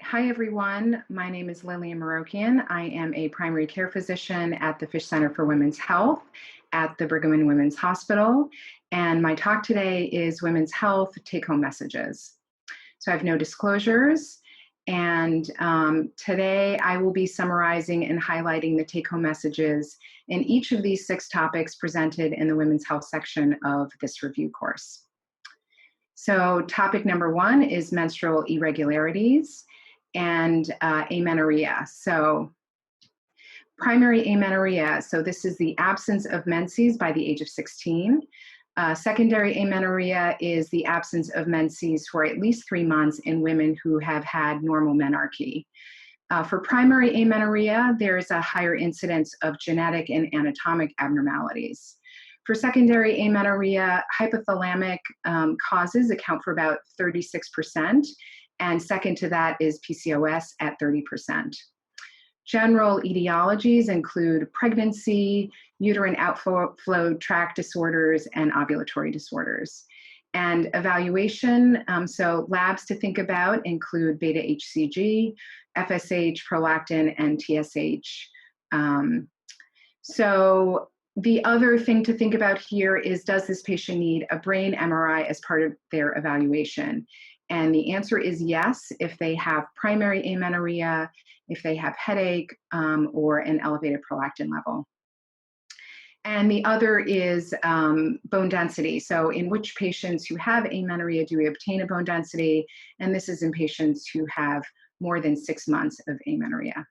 Hi, everyone. My name is Lillian Marokian. I am a primary care physician at the Fish Center for Women's Health at the Brigham and Women's Hospital. And my talk today is Women's Health Take-Home Messages. So I have no disclosures. And today I will be summarizing and highlighting the take-home messages in each of these 6 topics presented in the Women's Health section of this review course. So topic number 1 is menstrual irregularities and amenorrhea. So primary amenorrhea, so this is the absence of menses by the age of 16. Secondary amenorrhea is the absence of menses for at least 3 months in women who have had normal menarche. For primary amenorrhea, there's a higher incidence of genetic and anatomic abnormalities. For secondary amenorrhea, hypothalamic causes account for about 36%, and second to that is PCOS at 30%. General etiologies include pregnancy, uterine outflow tract disorders, and ovulatory disorders. And evaluation, so labs to think about include beta-HCG, FSH, prolactin, and TSH. So the other thing to think about here is, does this patient need a brain MRI as part of their evaluation? And the answer is yes, if they have primary amenorrhea, if they have headache, or an elevated prolactin level. And the other is bone density. So in which patients who have amenorrhea do we obtain a bone density? And this is in patients who have more than 6 months of amenorrhea.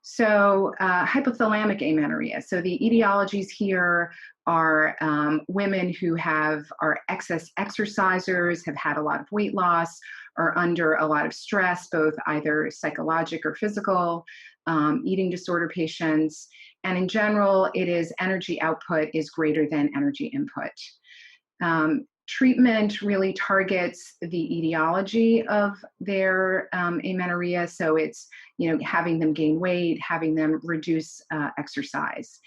So hypothalamic amenorrhea. So the etiologies here are women who are excess exercisers, have had a lot of weight loss, are under a lot of stress, both either psychological or physical, eating disorder patients. And in general, it is energy output is greater than energy input. Treatment really targets the etiology of their amenorrhea. So it's, having them gain weight, having them reduce exercise.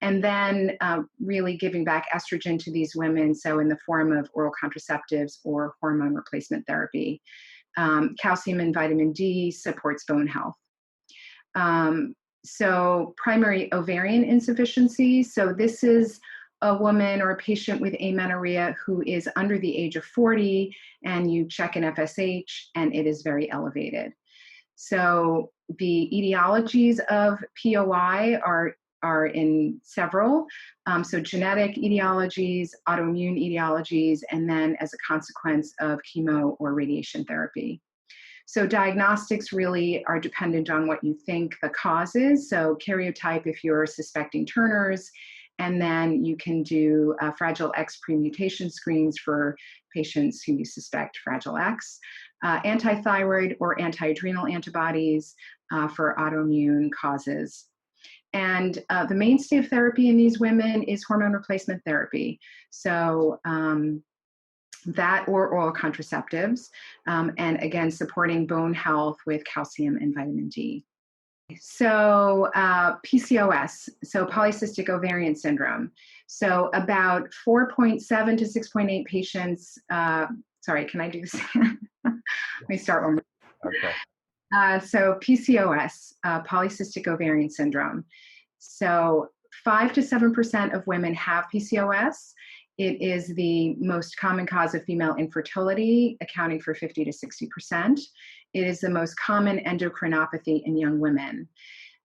And then really giving back estrogen to these women, so in the form of oral contraceptives or hormone replacement therapy. Calcium and vitamin D supports bone health. So primary ovarian insufficiency. So this is a woman or a patient with amenorrhea who is under the age of 40, and you check an FSH and it is very elevated. So the etiologies of POI are in several. So genetic etiologies, autoimmune etiologies, and then as a consequence of chemo or radiation therapy. So diagnostics really are dependent on what you think the cause is. So karyotype if you're suspecting Turner's, and then you can do Fragile X premutation screens for patients who you suspect Fragile X, antithyroid or anti-adrenal antibodies for autoimmune causes. And the mainstay of therapy in these women is hormone replacement therapy. So that or oral contraceptives, and again, supporting bone health with calcium and vitamin D. So PCOS, so polycystic ovarian syndrome. So about 4.7 to 6.8 patients, sorry, can I do this? Let me start one more. Okay. So PCOS, polycystic ovarian syndrome. So 5 to 7% of women have PCOS. It is the most common cause of female infertility, accounting for 50 to 60%. It is the most common endocrinopathy in young women.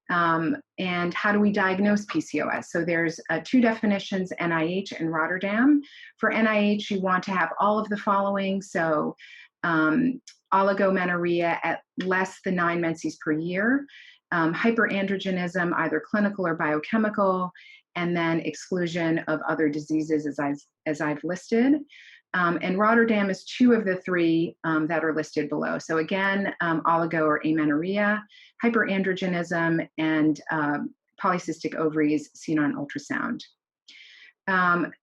And how do we diagnose PCOS? So there's 2 definitions, NIH and Rotterdam. For NIH, you want to have all of the following. So oligomenorrhea at less than 9 menses per year, hyperandrogenism, either clinical or biochemical, and then exclusion of other diseases as I've listed. And Rotterdam is 2 of the 3 that are listed below. So again, oligo or amenorrhea, hyperandrogenism, and polycystic ovaries seen on ultrasound.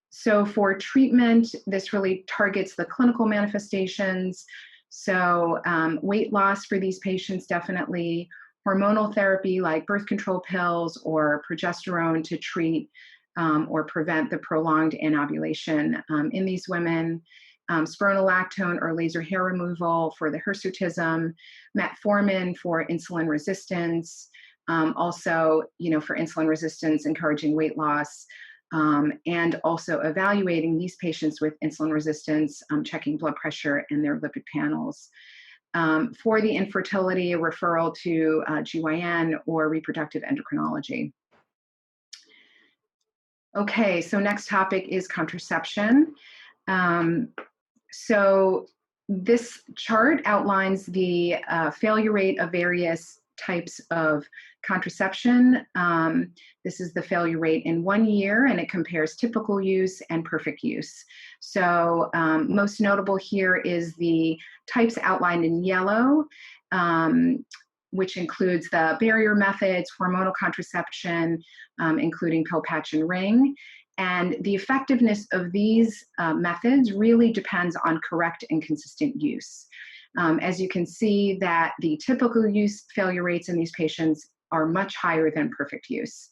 So for treatment, this really targets the clinical manifestations. So weight loss for these patients, definitely. Hormonal therapy like birth control pills or progesterone to treat or prevent the prolonged anovulation in these women. spironolactone or laser hair removal for the hirsutism, metformin for insulin resistance, also, for insulin resistance, encouraging weight loss, and also evaluating these patients with insulin resistance, checking blood pressure and their lipid panels. For the infertility, a referral to GYN or reproductive endocrinology. Okay, so next topic is contraception. So this chart outlines the failure rate of various types of contraception. This is the failure rate in 1 year, and it compares typical use and perfect use. So most notable here is the types outlined in yellow, which includes the barrier methods, hormonal contraception, including pill, patch, and ring. And the effectiveness of these methods really depends on correct and consistent use. As you can see that the typical use failure rates in these patients are much higher than perfect use.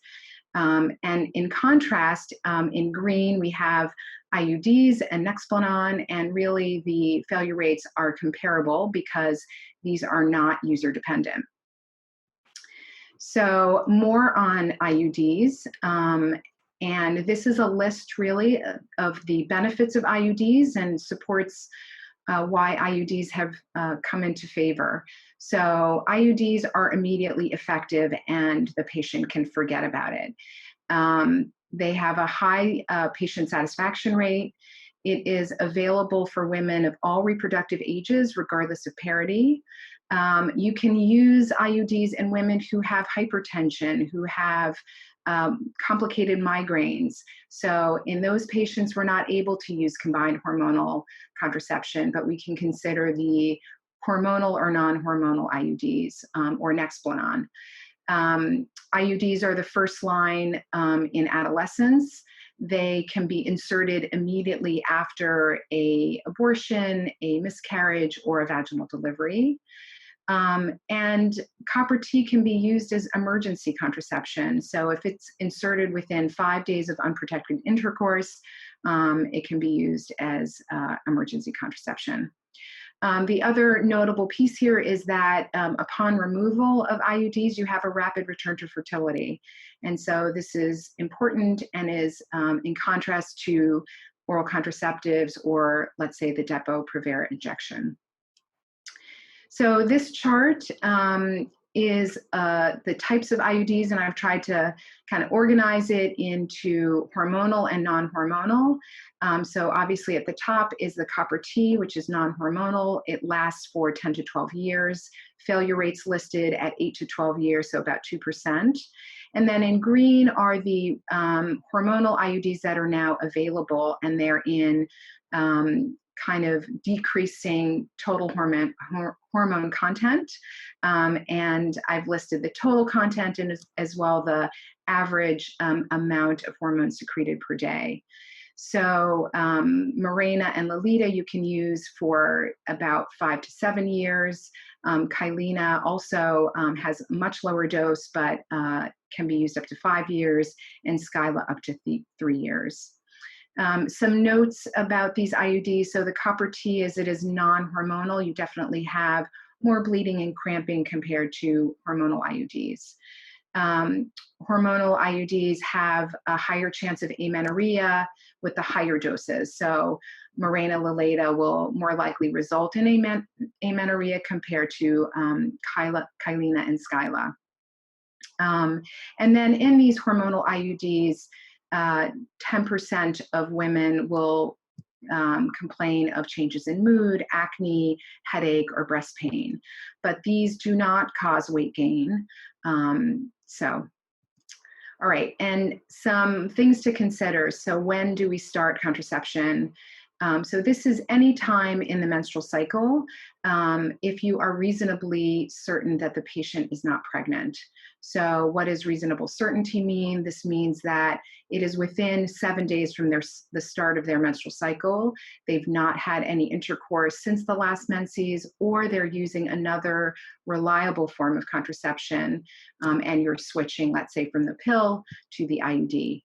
And in contrast, in green, we have IUDs and Nexplanon, and really the failure rates are comparable because these are not user dependent. So more on IUDs. And this is a list really of the benefits of IUDs and supports why IUDs have come into favor. So IUDs are immediately effective and the patient can forget about it. They have a high patient satisfaction rate. It is available for women of all reproductive ages, regardless of parity. You can use IUDs in women who have hypertension, who have complicated migraines. So in those patients, we're not able to use combined hormonal contraception, but we can consider the hormonal or non-hormonal IUDs or Nexplanon. IUDs are the first line in adolescence. They can be inserted immediately after an abortion, a miscarriage, or a vaginal delivery. And copper T can be used as emergency contraception. So if it's inserted within 5 days of unprotected intercourse, it can be used as emergency contraception. The other notable piece here is that upon removal of IUDs, you have a rapid return to fertility. And so this is important and is in contrast to oral contraceptives or, let's say, the Depo-Provera injection. So this chart is the types of IUDs, and I've tried to kind of organize it into hormonal and non-hormonal. So obviously at the top is the copper T, which is non-hormonal. It lasts for 10 to 12 years. Failure rates listed at 8 to 12 years, so about 2%. And then in green are the hormonal IUDs that are now available, and they're in kind of decreasing total hormone content. And I've listed the total content and as well the average amount of hormones secreted per day. So Mirena and Lolita you can use for about 5 to 7 years. Kylena also has a much lower dose, but can be used up to 5 years, and Skyla up to 3 years. Some notes about these IUDs. So the copper T, as it is non-hormonal, you definitely have more bleeding and cramping compared to hormonal IUDs. Hormonal IUDs have a higher chance of amenorrhea with the higher doses. So Mirena Lolita will more likely result in amenorrhea compared to Kylena and Skyla. And then in these hormonal IUDs, 10% of women will complain of changes in mood, acne, headache, or breast pain. But these do not cause weight gain. All right, and some things to consider. So when do we start contraception? So this is any time in the menstrual cycle if you are reasonably certain that the patient is not pregnant. So what does reasonable certainty mean? This means that it is within 7 days from the start of their menstrual cycle. They've not had any intercourse since the last menses, or they're using another reliable form of contraception, and you're switching, let's say, from the pill to the IUD.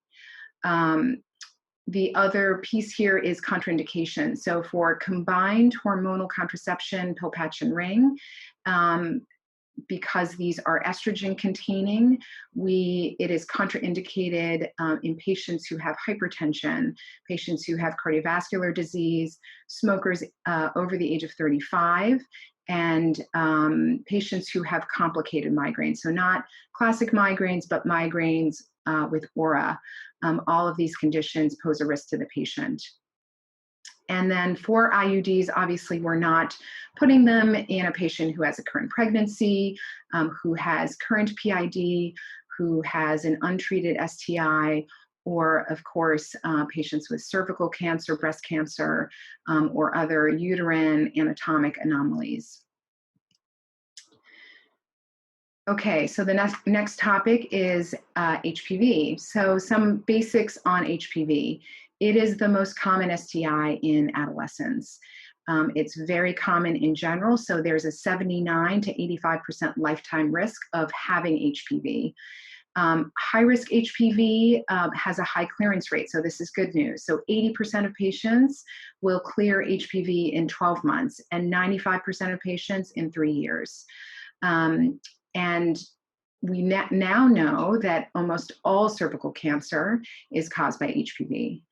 The other piece here is contraindication. So for combined hormonal contraception, pill, patch, and ring, because these are estrogen containing, it is contraindicated in patients who have hypertension, patients who have cardiovascular disease, smokers over the age of 35, and patients who have complicated migraines. So not classic migraines, but migraines with aura. All of these conditions pose a risk to the patient. And then for IUDs, obviously, we're not putting them in a patient who has a current pregnancy, who has current PID, who has an untreated STI, or, of course, patients with cervical cancer, breast cancer, or other uterine anatomic anomalies. Okay, so the next topic is HPV. So some basics on HPV. It is the most common STI in adolescents. It's very common in general, so there's a 79 to 85% lifetime risk of having HPV. High-risk HPV has a high clearance rate, so this is good news. So 80% of patients will clear HPV in 12 months, and 95% of patients in 3 years. And we now know that almost all cervical cancer is caused by HPV.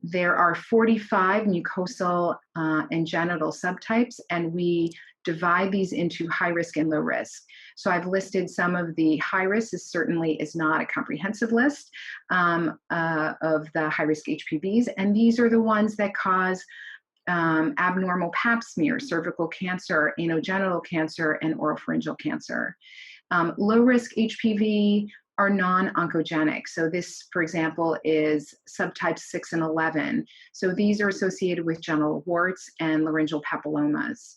There are 45 mucosal and genital subtypes, and we divide these into high risk and low risk. So I've listed some of the high risk. This certainly is not a comprehensive list of the high risk HPVs, and these are the ones that cause abnormal pap smear, cervical cancer, anogenital cancer, and oropharyngeal cancer. Low risk HPV are non-oncogenic. So this, for example, is subtypes 6 and 11. So these are associated with genital warts and laryngeal papillomas.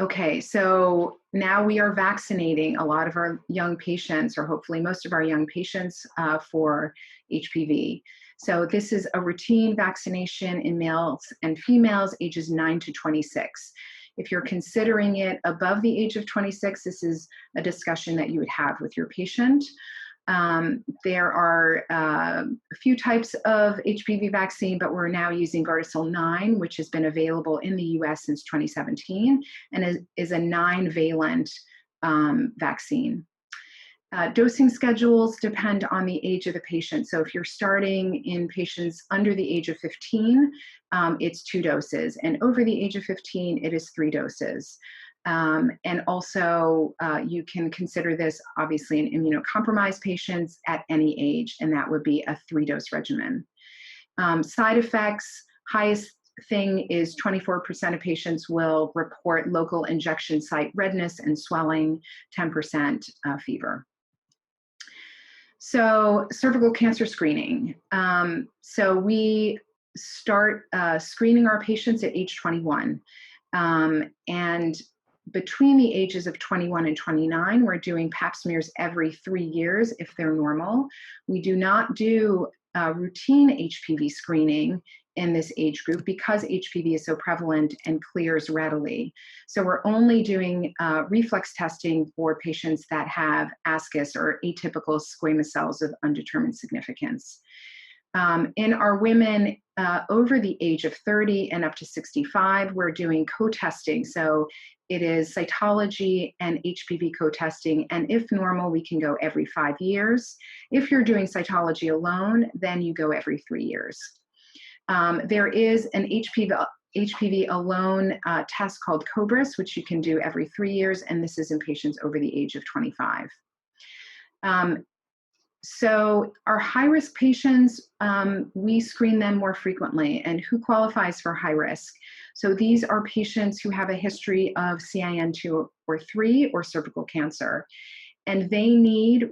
Okay, so now we are vaccinating a lot of our young patients, or hopefully most of our young patients, for HPV. So this is a routine vaccination in males and females ages 9 to 26. If you're considering it above the age of 26, this is a discussion that you would have with your patient. There are a few types of HPV vaccine, but we're now using Gardasil 9, which has been available in the US since 2017, and is a 9-valent vaccine. Dosing schedules depend on the age of the patient. So if you're starting in patients under the age of 15, it's 2 doses. And over the age of 15, it is 3 doses. And also, you can consider this obviously in immunocompromised patients at any age, and that would be a 3-dose regimen. Side effects, highest thing is 24% of patients will report local injection site redness and swelling, 10% fever. So cervical cancer screening. So we start screening our patients at age 21. And between the ages of 21 and 29, we're doing pap smears every 3 years if they're normal. We do not do routine HPV screening in this age group because HPV is so prevalent and clears readily. So we're only doing reflex testing for patients that have ascus or atypical squamous cells of undetermined significance. In our women over the age of 30 and up to 65, we're doing co-testing. So it is cytology and HPV co-testing, and if normal, we can go every 5 years. If you're doing cytology alone, then you go every 3 years. There is an HPV alone test called COBRIS, which you can do every 3 years, and this is in patients over the age of 25. So our high-risk patients, we screen them more frequently. And who qualifies for high risk? So these are patients who have a history of CIN2 or 3 or cervical cancer. And they need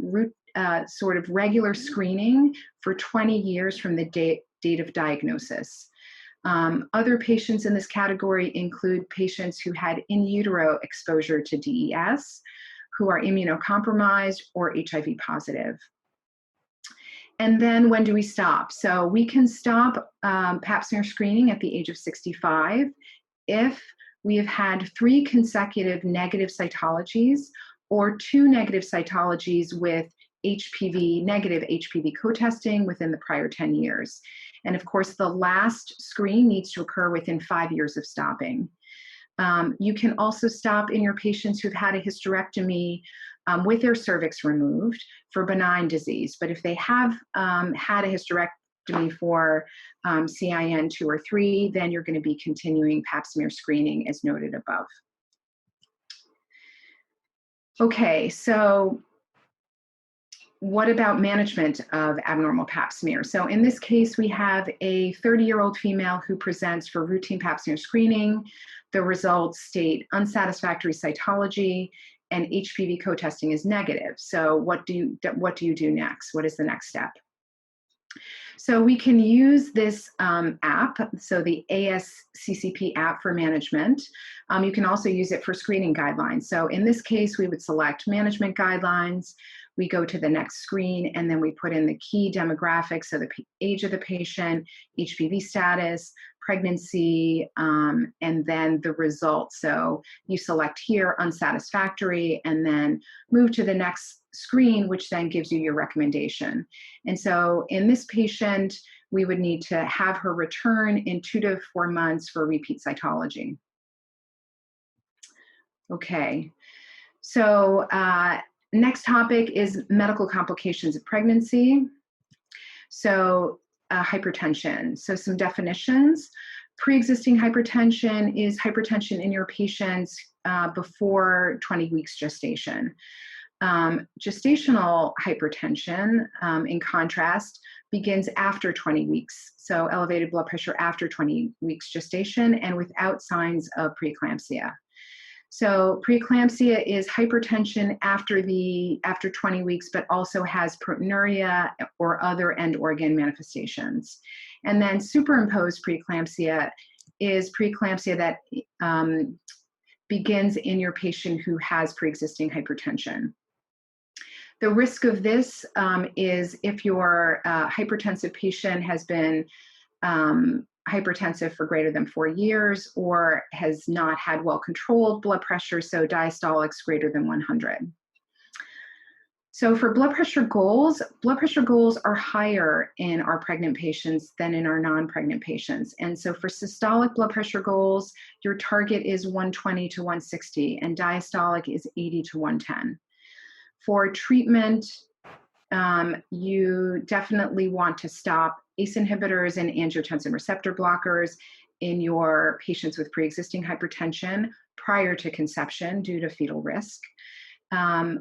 sort of regular screening for 20 years from the date of diagnosis. Other patients in this category include patients who had in utero exposure to DES, who are immunocompromised or HIV positive. And then when do we stop? So we can stop pap smear screening at the age of 65 if we have had 3 consecutive negative cytologies or 2 negative cytologies with negative HPV co-testing within the prior 10 years. And of course, the last screen needs to occur within 5 years of stopping. You can also stop in your patients who've had a hysterectomy with their cervix removed for benign disease. But if they have had a hysterectomy for CIN 2 or 3, then you're going to be continuing pap smear screening as noted above. Okay, so what about management of abnormal pap smear? So in this case, we have a 30-year-old female who presents for routine pap smear screening. The results state unsatisfactory cytology and HPV co-testing is negative. So what do you do next? What is the next step? So we can use this app, so the ASCCP app for management. You can also use it for screening guidelines. So in this case, we would select management guidelines. We go to the next screen, and then we put in the key demographics, so the age of the patient, HPV status, pregnancy, and then the results. So you select here unsatisfactory, and then move to the next screen, which then gives you your recommendation. And so in this patient, we would need to have her return in 2 to 4 months for repeat cytology. Okay, so next topic is medical complications of pregnancy. So hypertension. So some definitions. Pre-existing hypertension is hypertension in your patients before 20 weeks gestation. Gestational hypertension, in contrast, begins after 20 weeks. So elevated blood pressure after 20 weeks gestation and without signs of preeclampsia. So preeclampsia is hypertension after 20 weeks, but also has proteinuria or other end organ manifestations. And then superimposed preeclampsia is preeclampsia that begins in your patient who has preexisting hypertension. The risk of this is if your hypertensive patient has been hypertensive for greater than 4 years or has not had well-controlled blood pressure, so diastolics greater than 100. So for blood pressure goals are higher in our pregnant patients than in our non-pregnant patients. And so for systolic blood pressure goals, your target is 120 to 160 and diastolic is 80 to 110. For treatment, you definitely want to stop ACE inhibitors and angiotensin receptor blockers in your patients with pre-existing hypertension prior to conception due to fetal risk.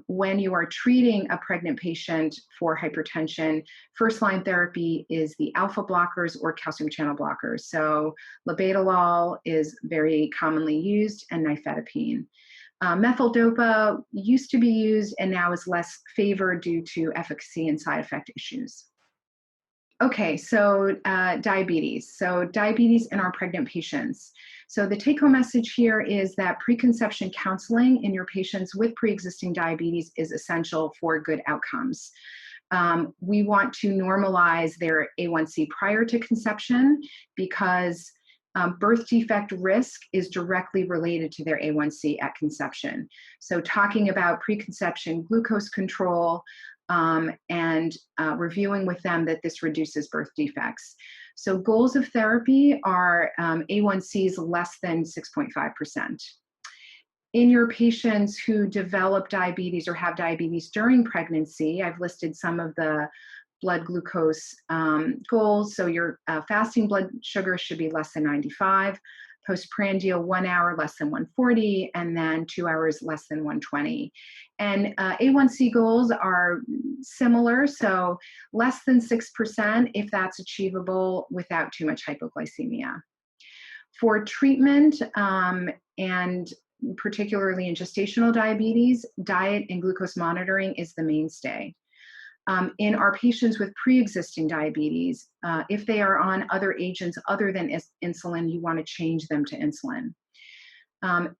When you are treating a pregnant patient for hypertension, first-line therapy is the alpha blockers or calcium channel blockers. So labetalol is very commonly used and nifedipine. Methyl-dopa used to be used and now is less favored due to efficacy and side effect issues. Okay, so diabetes. So diabetes in our pregnant patients. So the take-home message here is that preconception counseling in your patients with pre-existing diabetes is essential for good outcomes. We want to normalize their A1C prior to conception because birth defect risk is directly related to their A1C at conception. So talking about preconception glucose control and reviewing with them that this reduces birth defects. So goals of therapy are A1Cs less than 6.5%. In your patients who develop diabetes or have diabetes during pregnancy, I've listed some of the blood glucose goals. So your fasting blood sugar should be less than 95, postprandial 1 hour less than 140, and then 2 hours less than 120. And A1C goals are similar, so less than 6% if that's achievable without too much hypoglycemia. For treatment, and particularly in gestational diabetes, diet and glucose monitoring is the mainstay. In our patients with pre-existing diabetes, if they are on other agents other than insulin, you want to change them to insulin.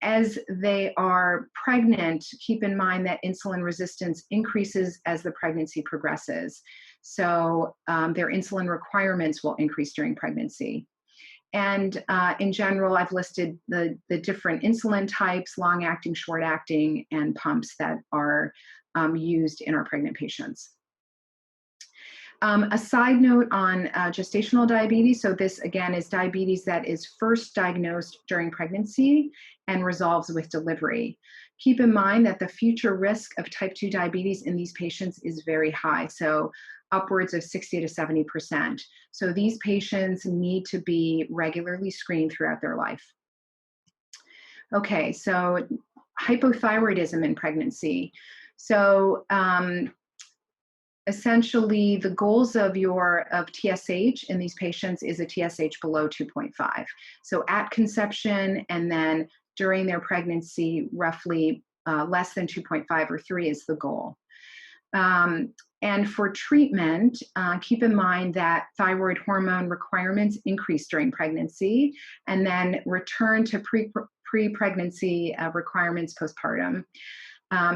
As they are pregnant, keep in mind that insulin resistance increases as the pregnancy progresses. So their insulin requirements will increase during pregnancy. And in general, I've listed the different insulin types, long-acting, short-acting, and pumps that are used in our pregnant patients. A side note on gestational diabetes. So this, again, is diabetes that is first diagnosed during pregnancy and resolves with delivery. Keep in mind that the future risk of type 2 diabetes in these patients is very high, so upwards of 60 to 70%. So these patients need to be regularly screened throughout their life. Okay, so hypothyroidism in pregnancy. So essentially, the goals of TSH in these patients is a TSH below 2.5. So at conception and then during their pregnancy, roughly less than 2.5 or 3 is the goal. And for treatment, keep in mind that thyroid hormone requirements increase during pregnancy and then return to pre-pregnancy requirements postpartum.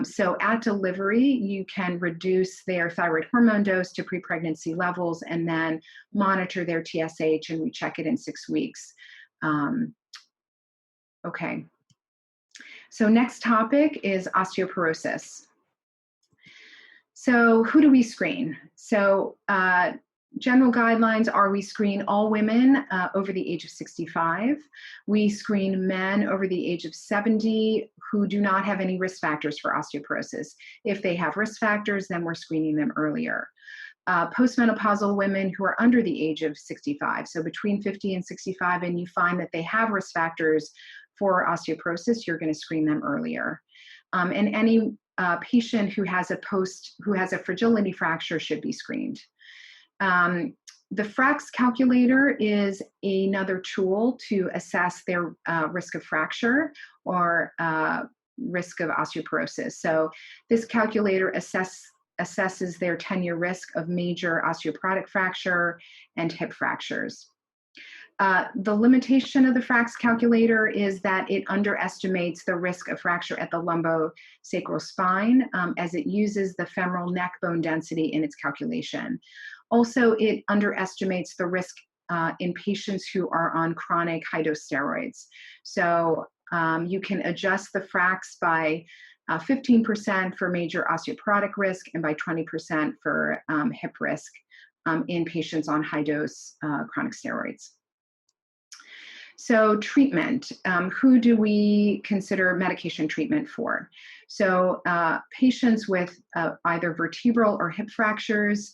So at delivery, you can reduce their thyroid hormone dose to pre-pregnancy levels and then monitor their TSH and recheck it in 6 weeks. Okay. So next topic is osteoporosis. So who do we screen? So general guidelines are we screen all women over the age of 65. We screen men over the age of 70 who do not have any risk factors for osteoporosis. If they have risk factors, then we're screening them earlier. Postmenopausal women who are under the age of 65, so between 50 and 65, and you find that they have risk factors for osteoporosis, you're going to screen them earlier. And any patient who has a fragility fracture should be screened. The FRAX calculator is another tool to assess their risk of fracture or risk of osteoporosis. So this calculator assesses their 10-year risk of major osteoporotic fracture and hip fractures. The limitation of the FRAX calculator is that it underestimates the risk of fracture at the lumbosacral spine as it uses the femoral neck bone density in its calculation. Also, it underestimates the risk in patients who are on chronic high-dose steroids. So you can adjust the FRAX by 15% for major osteoporotic risk and by 20% for hip risk in patients on high-dose chronic steroids. So treatment, who do we consider medication treatment for? So patients with either vertebral or hip fractures,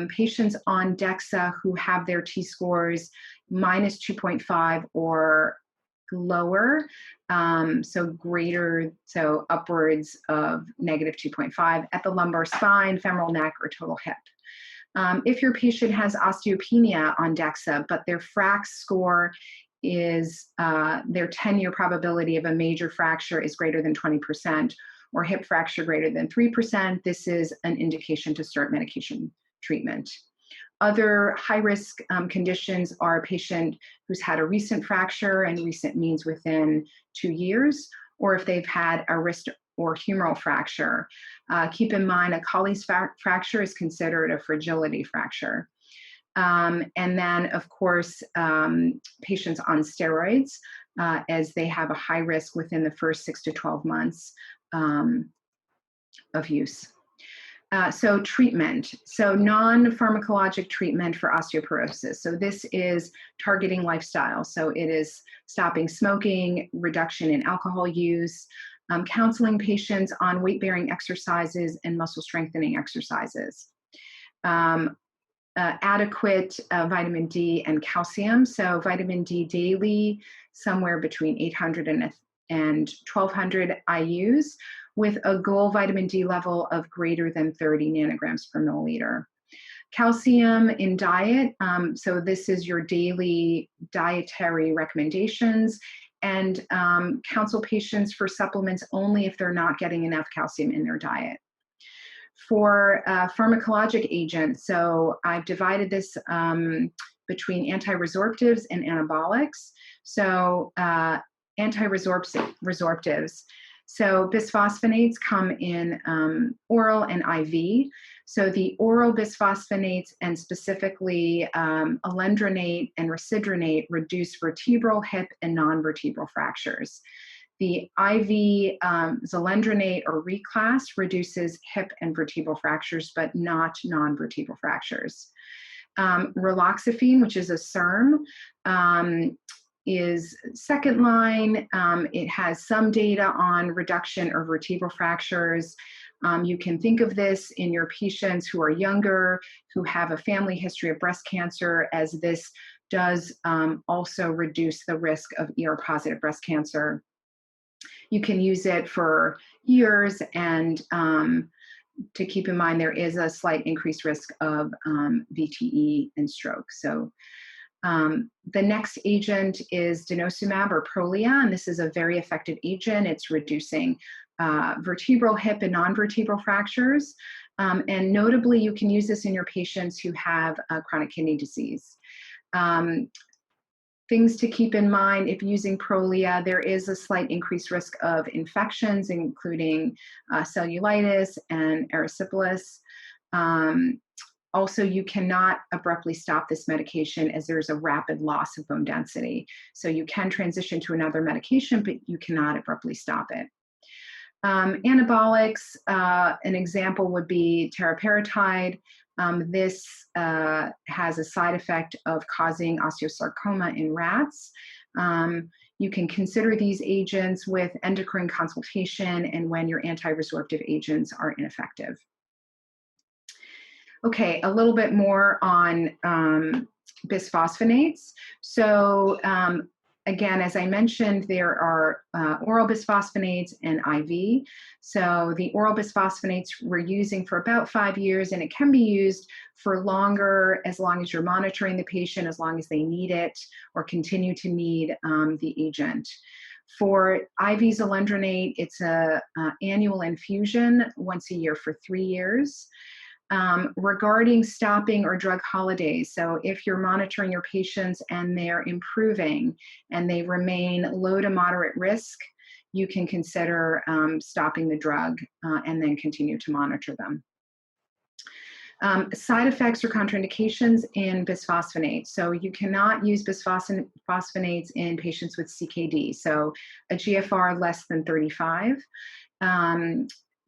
patients on DEXA who have their T-scores minus 2.5 or lower, so upwards of negative 2.5 at the lumbar spine, femoral neck, or total hip. If your patient has osteopenia on DEXA, but their FRAX score is their 10-year probability of a major fracture is greater than 20%, or hip fracture greater than 3%, this is an indication to start medication treatment. Other high-risk conditions are a patient who's had a recent fracture, and recent means within 2 years, or if they've had a wrist or humeral fracture. Keep in mind, a Colles fracture is considered a fragility fracture. And then, of course, patients on steroids, as they have a high risk within the first 6 to 12 months of use. So treatment, so non-pharmacologic treatment for osteoporosis. So this is targeting lifestyle. So it is stopping smoking, reduction in alcohol use, counseling patients on weight-bearing exercises and muscle strengthening exercises. Adequate vitamin D and calcium. So vitamin D daily, somewhere between 800 and 1200 IUs, with a goal vitamin D level of greater than 30 nanograms per milliliter. Calcium in diet, so this is your daily dietary recommendations, and counsel patients for supplements only if they're not getting enough calcium in their diet. For pharmacologic agents, so I've divided this between anti-resorptives and anabolics. So anti-resorptives, so bisphosphonates come in oral and IV. So the oral bisphosphonates, and specifically alendronate and risedronate, reduce vertebral, hip, and non-vertebral fractures. The IV zoledronate or reclass reduces hip and vertebral fractures, but not non-vertebral fractures. Raloxifene, which is a SERM, is second line. It has some data on reduction of vertebral fractures. You can think of this in your patients who are younger, who have a family history of breast cancer, as this does also reduce the risk of ER-positive breast cancer. You can use it for years, and to keep in mind, there is a slight increased risk of VTE and stroke. So the next agent is denosumab or Prolia, and this is a very effective agent. It's reducing vertebral, hip, and non-vertebral fractures. And notably, you can use this in your patients who have chronic kidney disease. Things to keep in mind if using Prolia, there is a slight increased risk of infections, including cellulitis and erysipelas. Also, you cannot abruptly stop this medication as there's a rapid loss of bone density. So you can transition to another medication, but you cannot abruptly stop it. Anabolics, an example would be teriparatide. This has a side effect of causing osteosarcoma in rats. You can consider these agents with endocrine consultation and when your anti-resorptive agents are ineffective. Okay, a little bit more on bisphosphonates. So again, as I mentioned, there are oral bisphosphonates and IV. So the oral bisphosphonates we're using for about 5 years, and it can be used for longer as long as you're monitoring the patient, as long as they need it or continue to need the agent. For IV zoledronate, it's an annual infusion once a year for 3 years. Regarding stopping or drug holidays, so if you're monitoring your patients and they're improving and they remain low to moderate risk, you can consider stopping the drug and then continue to monitor them. Side effects or contraindications in bisphosphonates. So you cannot use bisphosphonates in patients with CKD, so a GFR less than 35.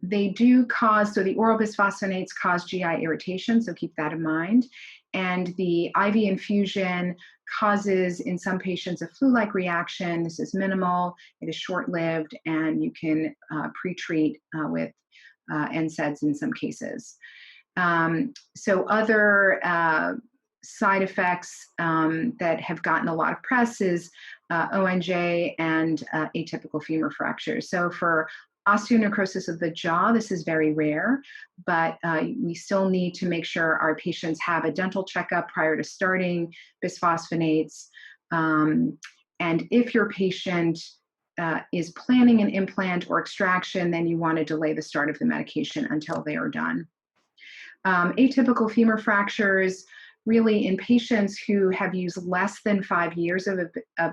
They do cause, so the oral bisphosphonates cause GI irritation, so keep that in mind. And the IV infusion causes, in some patients, a flu-like reaction. This is minimal, it is short-lived, and you can pre-treat with NSAIDs in some cases. So other side effects that have gotten a lot of press is ONJ and atypical femur fractures. So for osteonecrosis of the jaw, this is very rare, but we still need to make sure our patients have a dental checkup prior to starting bisphosphonates. And if your patient is planning an implant or extraction, then you want to delay the start of the medication until they are done. Atypical femur fractures, really in patients who have used less than 5 years of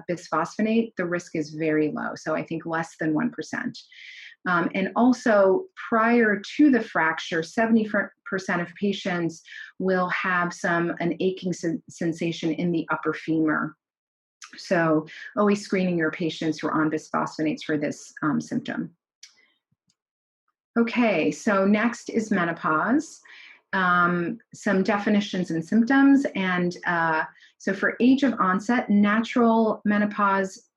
bisphosphonate, the risk is very low. So I think less than 1%. And also prior to the fracture, 70% of patients will have an aching sensation in the upper femur. So always screening your patients who are on bisphosphonates for this symptom. Okay, so next is menopause. Some definitions and symptoms. And so for age of onset, natural menopause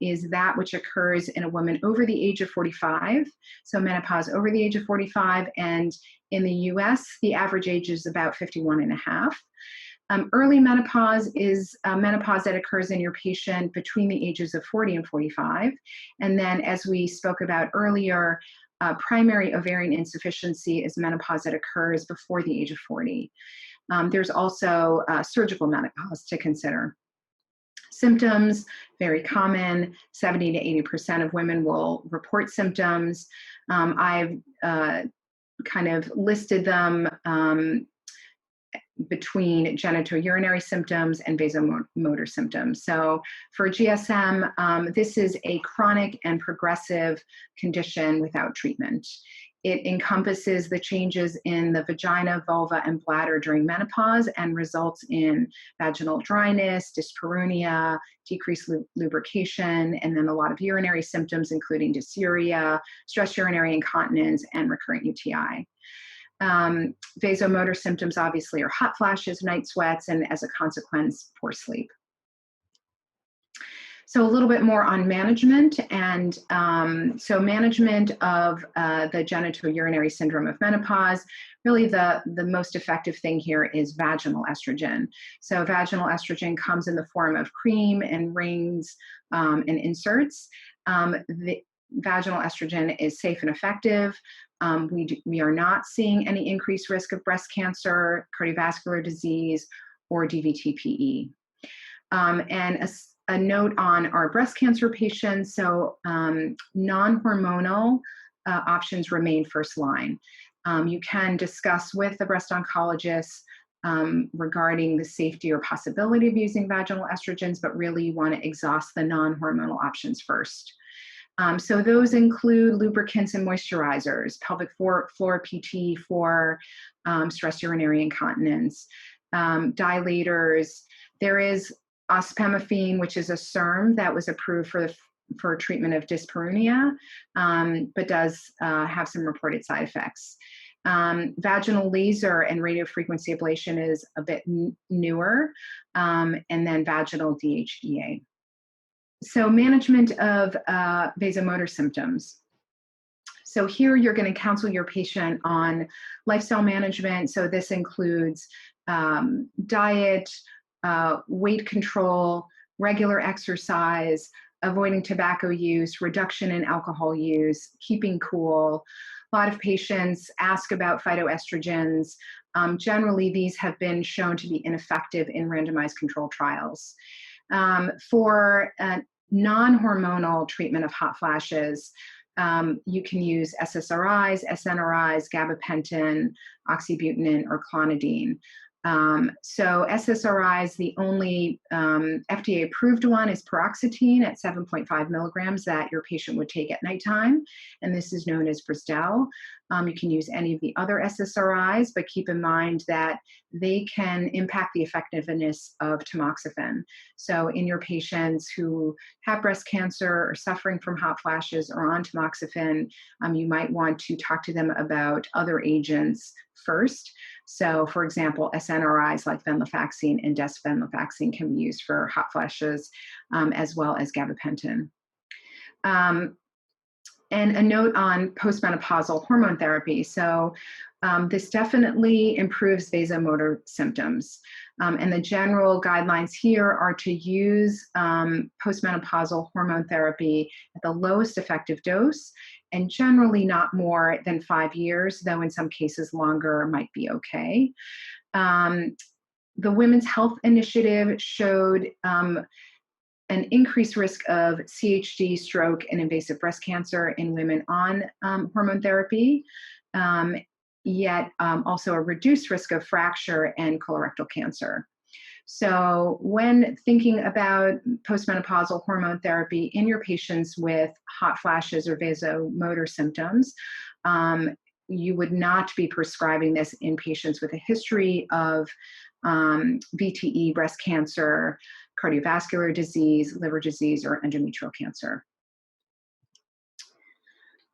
is that which occurs in a woman over the age of 45. So menopause over the age of 45. And in the US, the average age is about 51 and a half. Early menopause is menopause that occurs in your patient between the ages of 40 and 45. And then, as we spoke about earlier, primary ovarian insufficiency is menopause that occurs before the age of 40. There's also surgical menopause to consider. Symptoms, very common, 70 to 80% of women will report symptoms. I've kind of listed them between genitourinary symptoms and vasomotor symptoms. So for GSM, this is a chronic and progressive condition without treatment. It encompasses the changes in the vagina, vulva, and bladder during menopause and results in vaginal dryness, dyspareunia, decreased lubrication, and then a lot of urinary symptoms, including dysuria, stress urinary incontinence, and recurrent UTI. Vasomotor symptoms obviously are hot flashes, night sweats, and as a consequence, poor sleep. So a little bit more on management, and so management of the genitourinary syndrome of menopause. Really, the most effective thing here is vaginal estrogen. So vaginal estrogen comes in the form of cream and rings and inserts. The vaginal estrogen is safe and effective. We are not seeing any increased risk of breast cancer, cardiovascular disease, or DVT-PE. And a note on our breast cancer patients, so non-hormonal options remain first line. You can discuss with the breast oncologist regarding the safety or possibility of using vaginal estrogens, but really you want to exhaust the non-hormonal options first. So those include lubricants and moisturizers, pelvic floor PT for stress urinary incontinence, dilators. There is ospemifene, which is a SERM that was approved for treatment of dyspareunia, but does have some reported side effects. Vaginal laser and radiofrequency ablation is a bit newer, and then vaginal DHEA. So management of vasomotor symptoms. So here you're going to counsel your patient on lifestyle management. So this includes diet, weight control, regular exercise, avoiding tobacco use, reduction in alcohol use, keeping cool. A lot of patients ask about phytoestrogens. Generally, these have been shown to be ineffective in randomized controlled trials. For non-hormonal treatment of hot flashes, you can use SSRIs, SNRIs, gabapentin, oxybutynin, or clonidine. So SSRIs, the only FDA-approved one is paroxetine at 7.5 milligrams that your patient would take at nighttime, and this is known as Bristol. You can use any of the other SSRIs, but keep in mind that they can impact the effectiveness of tamoxifen. So in your patients who have breast cancer or suffering from hot flashes or on tamoxifen, you might want to talk to them about other agents first. So for example, SNRIs like venlafaxine and desvenlafaxine can be used for hot flashes, as well as gabapentin. And a note on postmenopausal hormone therapy. So this definitely improves vasomotor symptoms. And the general guidelines here are to use postmenopausal hormone therapy at the lowest effective dose, and generally not more than 5 years, though in some cases longer might be okay. The Women's Health Initiative showed an increased risk of CHD, stroke, and invasive breast cancer in women on hormone therapy, yet also a reduced risk of fracture and colorectal cancer. So when thinking about postmenopausal hormone therapy in your patients with hot flashes or vasomotor symptoms, you would not be prescribing this in patients with a history of VTE, breast cancer, cardiovascular disease, liver disease, or endometrial cancer.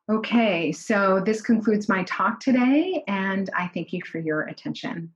Okay, so this concludes my talk today, and I thank you for your attention.